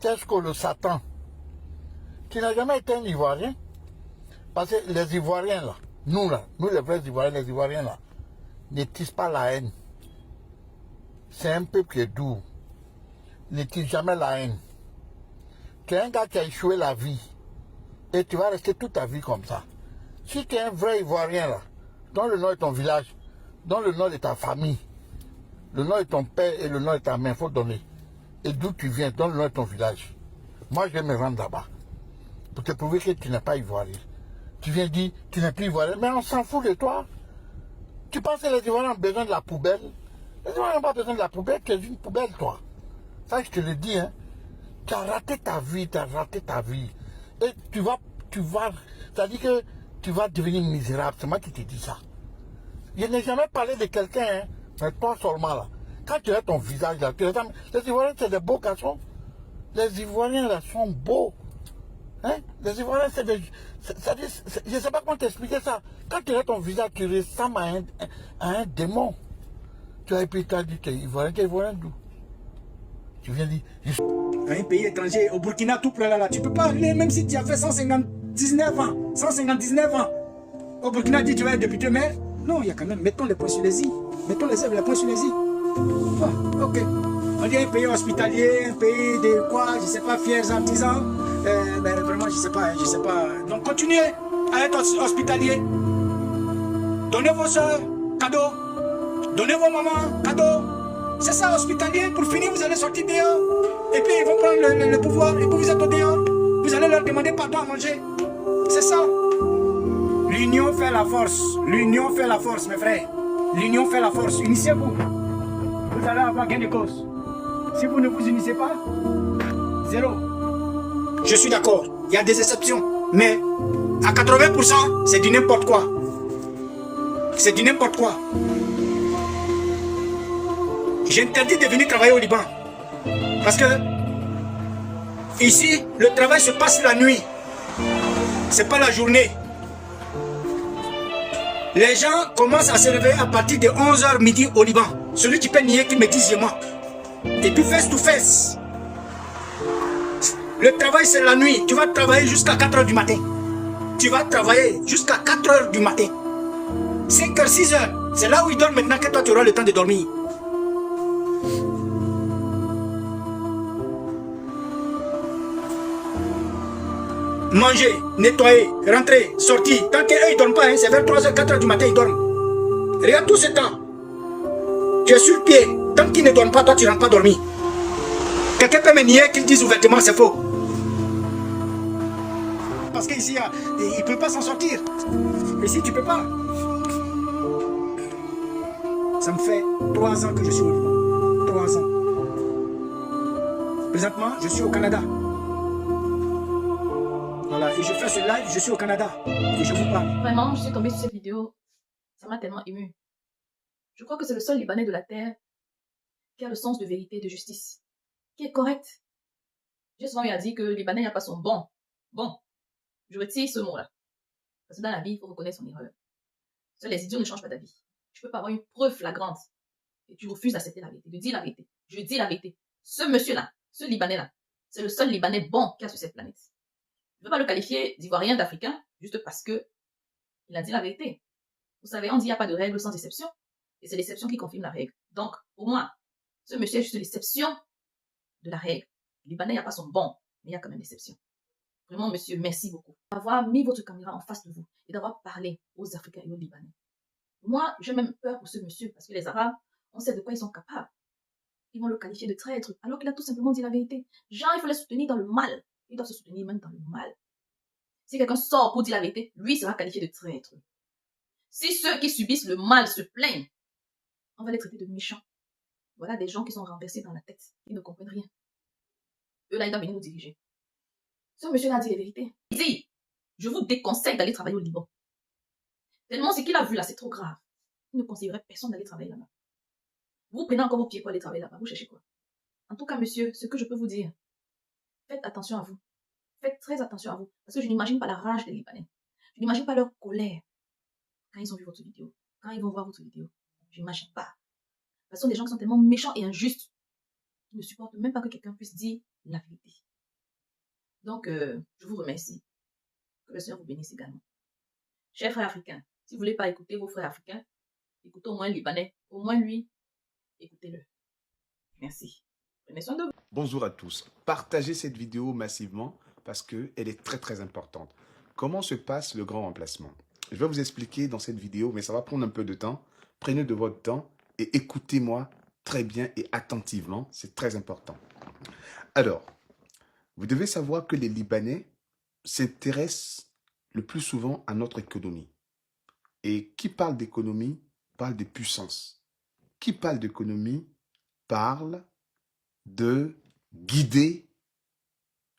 qu'est-ce que le Satan? Tu n'as jamais été un Ivoirien? Parce que les Ivoiriens là, nous les vrais Ivoiriens, les Ivoiriens là, ne tissent pas la haine. C'est un peuple qui est doux. Ne tisse jamais la haine. Tu es un gars qui a échoué la vie. Et tu vas rester toute ta vie comme ça. Si tu es un vrai Ivoirien là, donne le nom de ton village, donne le nom de ta famille, le nom de ton père et le nom de ta mère, il faut donner. Et d'où tu viens, donne le nom de ton village. Moi, je vais me rendre là-bas. Pour te prouver que tu n'es pas Ivoirien. Tu viens dire, tu n'es plus Ivoirien, mais on s'en fout de toi. Tu penses que les Ivoiriens ont besoin de la poubelle? Les Ivoiriens n'ont pas besoin de la poubelle, tu es une poubelle, toi. Ça, je te le dis, hein. Tu as raté ta vie, tu as raté ta vie. Et c'est-à-dire que tu vas devenir misérable. C'est moi qui te dis ça. Je n'ai jamais parlé de quelqu'un, hein, mais toi seulement là. Quand tu as ton visage là, les Ivoiriens, c'est des beaux garçons. Les Ivoiriens là sont beaux. Hein? Les Ivoiriens, c'est des... je ne sais pas comment t'expliquer ça. Quand tu as ton visage, tu ressembles à un démon. Tu as dit, tu es Ivoirien d'où? Tu viens dire... Un pays étranger, au Burkina, tout plein là, tu ne peux pas aller, même si tu as fait 159 ans. 159 ans. Au Burkina, dit tu vas être député maire. Non, il y a quand même, mettons les points sur les i. Mettons les points sur les i. Ah, ok. On dit un pays hospitalier, un pays de quoi, je ne sais pas, fiers artisans. Mais vraiment, je ne sais pas. Donc continuez à être hospitalier. Donnez vos soeurs cadeaux. Donnez vos mamans cadeaux. C'est ça, hospitalier. Pour finir, vous allez sortir dehors. Et puis ils vont prendre le pouvoir. Et puis vous êtes au dehors. Vous allez leur demander pardon à manger. C'est ça. L'union fait la force. L'union fait la force, mes frères. L'union fait la force. Unissez-vous. Vous allez avoir gain de cause. Si vous ne vous unissez pas, zéro. Je suis d'accord. Il y a des exceptions. Mais à 80%, c'est du n'importe quoi. C'est du n'importe quoi. J'interdis de venir travailler au Liban. Parce que ici, le travail se passe la nuit. C'est pas la journée. Les gens commencent à se réveiller à partir de 11h midi au Liban. Celui qui peut nier, qui me dise moi. Et puis face to face. Le travail c'est la nuit. Tu vas travailler jusqu'à 4h du matin. Tu vas travailler jusqu'à 4h du matin. 5h, 6h. C'est là où ils dorment maintenant que toi tu auras le temps de dormir. Manger, nettoyer, rentrer, sortir. Tant qu'eux ils ne dorment pas, hein, c'est vers 3h, 4h du matin ils dorment. Regarde tout ce temps. Tu es sur le pied. Tant qu'ils ne dorment pas, toi tu ne rentres pas dormir. Quelqu'un peut me nier qu'ils disent ouvertement c'est faux. Parce qu'ici, il ne peut pas s'en sortir. Ici, tu ne peux pas. Ça me fait 3 ans que je suis au Liban. 3 ans. Présentement, je suis au Canada. Voilà, et je fais ce live, je suis au Canada. Et je vous parle. Vraiment, je suis tombée sur cette vidéo. Ça m'a tellement émue. Je crois que c'est le seul Libanais de la terre qui a le sens de vérité et de justice. Qui est correct. J'ai souvent eu à dire que le Libanais n'a pas son bon. Bon. Je retire ce mot-là. Parce que dans la vie, il faut reconnaître son erreur. Seuls les idiots ne changent pas d'avis. Tu peux pas avoir une preuve flagrante. Et tu refuses d'accepter la vérité, de dire la vérité. Je dis la vérité. Ce monsieur-là, ce Libanais-là, c'est le seul Libanais bon qu'il y a sur cette planète. Je ne veux pas le qualifier d'Ivoirien, d'Africain, juste parce que il a dit la vérité. Vous savez, on dit qu'il n'y a pas de règle sans exception. Et c'est l'exception qui confirme la règle. Donc, pour moi, ce monsieur est juste l'exception de la règle. Le Libanais, il n'y a pas son bon, mais il y a quand même l'exception. Vraiment, monsieur, merci beaucoup d'avoir mis votre caméra en face de vous et d'avoir parlé aux Africains et aux Libanais. Moi, j'ai même peur pour ce monsieur parce que les Arabes, on sait de quoi ils sont capables. Ils vont le qualifier de traître alors qu'il a tout simplement dit la vérité. Genre, il faut les soutenir dans le mal. Ils doivent se soutenir même dans le mal. Si quelqu'un sort pour dire la vérité, lui sera qualifié de traître. Si ceux qui subissent le mal se plaignent, on va les traiter de méchants. Voilà des gens qui sont renversés dans la tête. Ils ne comprennent rien. Eux là, ils doivent venir nous diriger. Ce monsieur-là a dit la vérité. Il dit, je vous déconseille d'aller travailler au Liban. Tellement ce qu'il a vu là, c'est trop grave. Il ne conseillerait personne d'aller travailler là-bas. Vous prenez encore vos pieds pour aller travailler là-bas. Vous cherchez quoi? En tout cas, monsieur, ce que je peux vous dire, faites attention à vous. Faites très attention à vous. Parce que je n'imagine pas la rage des Libanais. Je n'imagine pas leur colère quand ils ont vu votre vidéo. Quand ils vont voir votre vidéo. Je n'imagine pas. Ce sont des gens qui sont tellement méchants et injustes qu'ils ne supportent même pas que quelqu'un puisse dire la vérité. Donc, je vous remercie. Que le Seigneur vous bénisse également. Chers frères africains, si vous ne voulez pas écouter vos frères africains, écoutez au moins le Libanais. Au moins lui, écoutez-le. Merci. Prenez soin de vous. Bonjour à tous. Partagez cette vidéo massivement parce qu'elle est très très importante. Comment se passe le grand remplacement? Je vais vous expliquer dans cette vidéo, mais ça va prendre un peu de temps. Prenez de votre temps et écoutez-moi très bien et attentivement. C'est très important. Alors, vous devez savoir que les Libanais s'intéressent le plus souvent à notre économie. Et qui parle d'économie parle de puissance. Qui parle d'économie parle de guider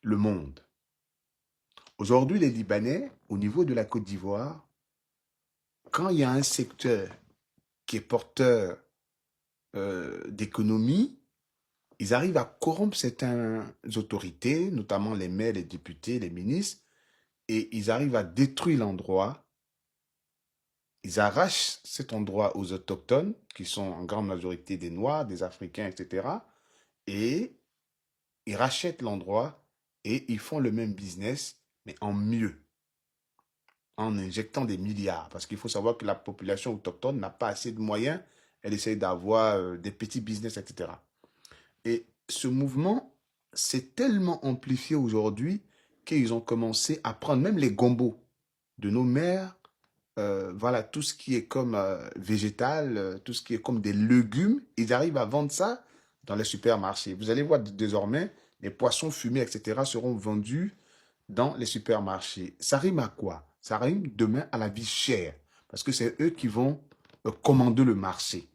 le monde. Aujourd'hui, les Libanais, au niveau de la Côte d'Ivoire, quand il y a un secteur qui est porteur d'économie, ils arrivent à corrompre certaines autorités, notamment les maires, les députés, les ministres, et ils arrivent à détruire l'endroit. Ils arrachent cet endroit aux autochtones, qui sont en grande majorité des Noirs, des Africains, etc., et ils rachètent l'endroit et ils font le même business, mais en mieux, en injectant des milliards. Parce qu'il faut savoir que la population autochtone n'a pas assez de moyens. Elle essaie d'avoir des petits business, etc. Et ce mouvement s'est tellement amplifié aujourd'hui qu'ils ont commencé à prendre même les gombos de nos mères, voilà, tout ce qui est comme végétal, tout ce qui est comme des légumes, ils arrivent à vendre ça dans les supermarchés. Vous allez voir désormais, les poissons fumés, etc. seront vendus dans les supermarchés. Ça rime à quoi? Ça rime demain à la vie chère, parce que c'est eux qui vont commander le marché.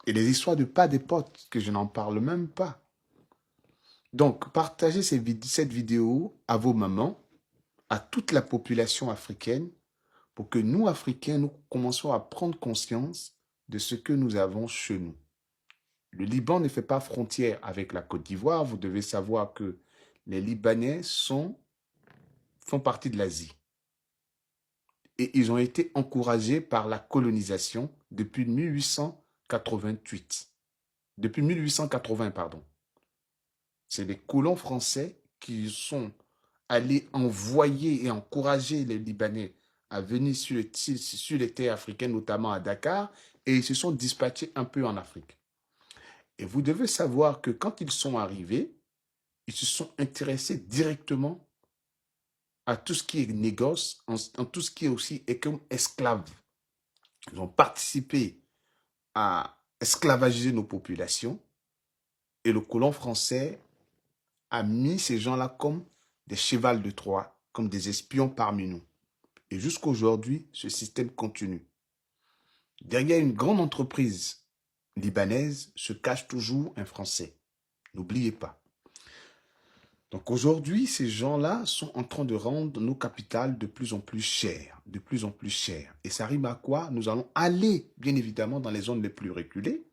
Et les histoires de pas des potes, que je n'en parle même pas. Donc, partagez cette vidéo à vos mamans, à toute la population africaine, pour que nous, Africains, nous commençons à prendre conscience de ce que nous avons chez nous. Le Liban ne fait pas frontière avec la Côte d'Ivoire. Vous devez savoir que les Libanais font partie de l'Asie. Et ils ont été encouragés par la colonisation depuis 1888. Depuis 1880, pardon. C'est les colons français qui sont allés envoyer et encourager les Libanais à venir sur les terres africaines, notamment à Dakar, et ils se sont dispatchés un peu en Afrique. Et vous devez savoir que quand ils sont arrivés, ils se sont intéressés directement à tout ce qui est négoce, en tout ce qui est aussi comme esclaves. Ils ont participé à esclavagiser nos populations et le colon français a mis ces gens-là comme des chevals de Troie, comme des espions parmi nous. Et jusqu'à aujourd'hui, ce système continue. Derrière une grande entreprise libanaise se cache toujours un Français. N'oubliez pas. Donc aujourd'hui, ces gens-là sont en train de rendre nos capitales de plus en plus chères, de plus en plus chères. Et ça rime à quoi? Nous allons aller, bien évidemment, dans les zones les plus reculées,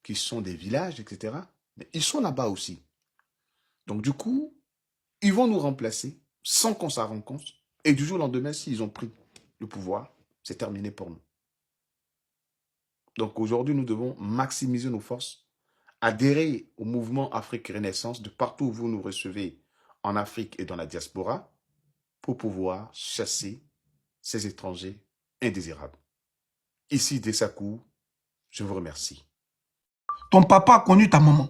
qui sont des villages, etc. Mais ils sont là-bas aussi. Donc du coup, ils vont nous remplacer sans qu'on s'en rende compte. Et du jour au lendemain, s'ils ont pris le pouvoir, c'est terminé pour nous. Donc aujourd'hui, nous devons maximiser nos forces, adhérer au mouvement Afrique Renaissance de partout où vous nous recevez en Afrique et dans la diaspora pour pouvoir chasser ces étrangers indésirables. Ici, Dessakou, je vous remercie. Ton papa a connu ta maman.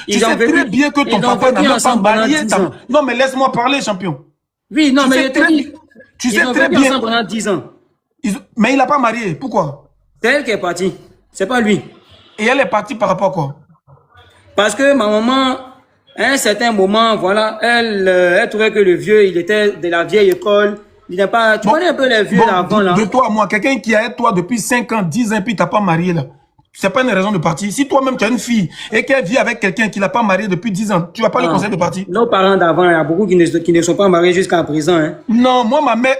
Tu Ils sais ont vécu- très bien que ton ils ont papa n'a vécu même pas ensemble pendant marié 10 ta... ans. Non, mais laisse-moi parler, champion. Oui, non, Tu mais sais je te très- dis, Tu ils sais ont très vécu bien. ensemble pendant 10 ans. Mais il n'a pas marié. Pourquoi? C'est elle qui est partie. C'est pas lui. Et elle est partie par rapport à quoi? Parce que ma maman, à un certain moment, voilà, elle trouvait que le vieux, il était de la vieille école. Il n'est pas, tu Bon, connais un peu les vieux d'avant, là. De toi à moi, quelqu'un qui est avec toi depuis 5 ans, 10 ans, puis tu n'as pas marié, là. C'est pas une raison de partir. Si toi-même tu as une fille et qu'elle vit avec quelqu'un qui l'a pas marié depuis 10 ans, tu vas pas le conseiller de partir? Nos parents d'avant, il y a beaucoup qui ne sont pas mariés jusqu'à présent, hein. Non, moi ma mère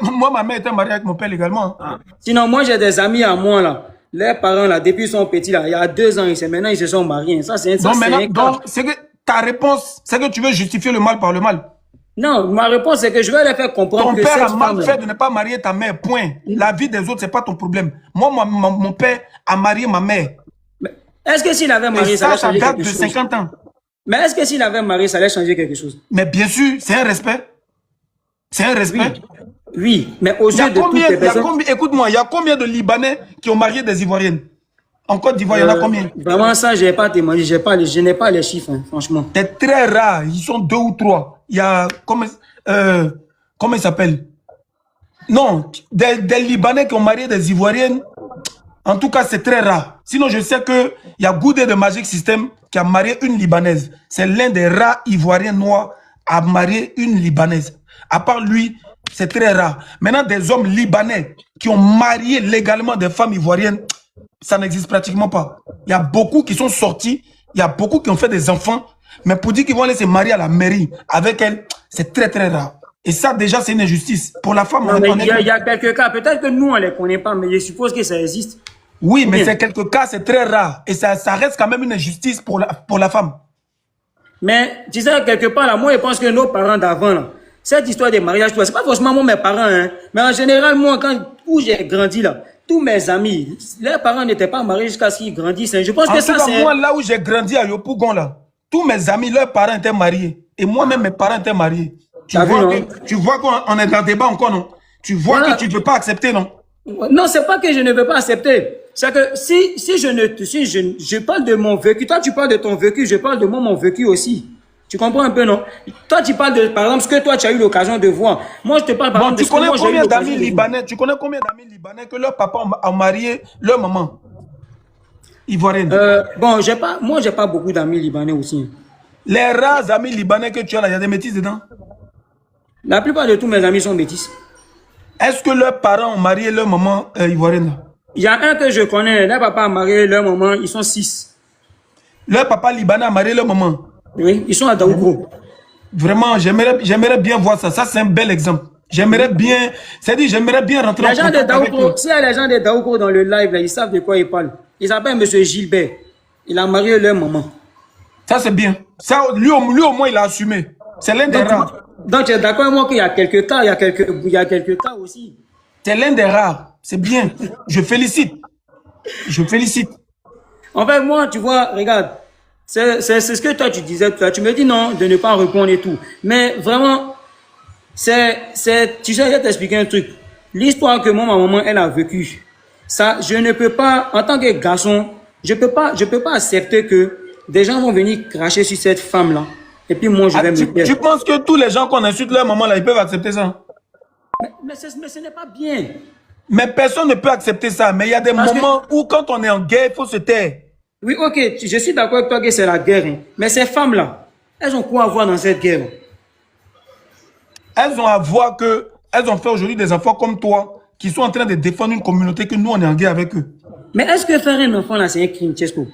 était mariée avec mon père également. Sinon, moi, j'ai des amis à moi, là. Les parents, là, depuis son petit, là, il y a 2 ans, maintenant, ils se sont mariés. Ça, c'est Donc maintenant, un cas. donc, c'est que ta réponse, c'est que tu veux justifier le mal par le mal. Non, ma réponse, c'est que je vais les faire comprendre Ton que père a cette mal femme, fait de ne pas marier ta mère, point. La vie des autres, c'est pas ton problème. Moi, mon père a marié ma mère. est-ce que s'il avait Et marié, ça ça, va ça changer date quelque de chose? 50 ans. Mais est-ce que s'il avait marié, ça allait changer quelque chose? Mais bien sûr, c'est un respect. C'est un respect. Oui, mais aux Il y a yeux de toutes combien, les personnes... écoute-moi, il y a combien de Libanais qui ont marié des Ivoiriennes? En Côte d'Ivoire, il y en a combien? Vraiment, ça, je n'ai pas témoigné, je n'ai pas les chiffres, hein, franchement. C'est très rare, ils sont 2 ou 3. Il y a, comment il s'appelle? Non, des Libanais qui ont marié des Ivoiriennes, en tout cas, c'est très rare. Sinon, je sais qu'il y a Goudé de Magic System qui a marié une Libanaise. C'est l'un des rares Ivoiriens noirs à marier une Libanaise. À part lui, c'est très rare. Maintenant, des hommes libanais qui ont marié légalement des femmes ivoiriennes, ça n'existe pratiquement pas. Il y a beaucoup qui sont sortis, il y a beaucoup qui ont fait des enfants, mais pour dire qu'ils vont aller se marier à la mairie avec elle, c'est très très rare. Et ça, déjà, c'est une injustice. Pour la femme, Non, mais il y a quelques cas, peut-être que nous, on ne les connaît pas, mais je suppose que ça existe. Oui, mais c'est quelques cas, c'est très rare. Et ça reste quand même une injustice pour la femme. Mais, tu sais, quelque part, là, moi, je pense que nos parents d'avant, là, cette histoire des mariages, c'est pas forcément moi, mes parents, hein, mais en général, moi, où j'ai grandi, là, tous mes amis, leurs parents n'étaient pas mariés jusqu'à ce qu'ils grandissent. Hein. Je pense que ça, c'est... Moi, là où j'ai grandi à Yopougon, là, tous mes amis, leurs parents étaient mariés. Et moi-même, mes parents étaient mariés. Tu vois qu'on est dans le débat encore, non? Tu vois que tu ne veux pas accepter, non? Non, c'est pas que je ne veux pas accepter. C'est que si je parle de mon vécu, toi tu parles de ton vécu, je parle de mon vécu aussi. Tu comprends un peu, non? Toi tu parles de, par exemple, ce que toi tu as eu l'occasion de voir. Moi je te parle par exemple de ce que moi j'ai eu combien l'occasion d'amis de libanais, tu connais combien d'amis libanais que leur papa a marié leur maman ivoirienne? Bon, moi j'ai pas beaucoup d'amis libanais aussi. Les rares amis libanais que tu as là, il y a des métis dedans? La plupart de tous mes amis sont métis. Est-ce que leurs parents ont marié leur maman ivoirienne? Il y a un que je connais, leur papa a marié leur maman, ils sont 6. Leur papa libanais a marié leur maman? Oui, ils sont à Daougou. Vraiment, j'aimerais bien voir ça. Ça, c'est un bel exemple. J'aimerais bien, c'est-à-dire, j'aimerais bien rentrer en contact avec eux. S'il y a les gens de Daougou dans le live, là, ils savent de quoi ils parlent. Ils s'appellent M. Gilbert. Il a marié leur maman. Ça, c'est bien. Ça, lui au moins, il a assumé. C'est l'un des rares. Donc, tu es d'accord avec moi qu'il y a quelques cas, il y a quelques cas aussi. C'est l'un des rares. C'est bien. Je félicite. Je félicite. En fait, moi, tu vois, regarde, c'est ce que toi, tu disais. Tu me dis non, de ne pas répondre et tout. Mais vraiment, tu sais, je vais t'expliquer un truc. L'histoire que moi, ma maman, elle a vécue, ça, je ne peux pas, en tant que garçon, je peux pas accepter que des gens vont venir cracher sur cette femme-là. Et puis moi, je vais me taire. Tu penses que tous les gens qu'on insulte leur maman, là, ils peuvent accepter ça? Mais ce n'est pas bien. Mais personne ne peut accepter ça. Mais il y a des moments où, quand on est en guerre, il faut se taire. Oui, ok, je suis d'accord avec toi que c'est la guerre. Hein. Mais ces femmes-là, elles ont quoi à voir dans cette guerre? Elles ont à voir que elles ont fait aujourd'hui des enfants comme toi qui sont en train de défendre une communauté que nous, on est en guerre avec eux. Mais est-ce que faire un enfant, là, c'est un crime, Chesco?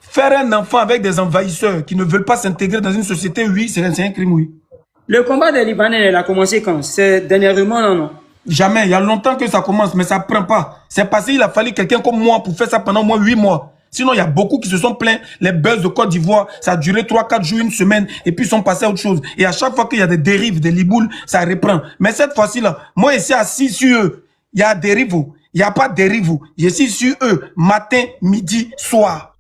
Faire un enfant avec des envahisseurs qui ne veulent pas s'intégrer dans une société, oui, c'est un crime, oui. Le combat des Libanais, il a commencé quand? C'est dernièrement, non? Jamais. Il y a longtemps que ça commence, mais ça ne prend pas. C'est parce qu'il a fallu quelqu'un comme moi pour faire ça pendant au moins 8 mois. Sinon, il y a beaucoup qui se sont plaints. Les buzz de Côte d'Ivoire, ça a duré 3-4 jours, une semaine, et puis ils sont passés à autre chose. Et à chaque fois qu'il y a des dérives, des liboules, ça reprend. Mais cette fois-ci-là, moi, ici, assis sur eux, il y a des rivaux. Il n'y a pas de dérive. Je suis sur eux, matin, midi, soir.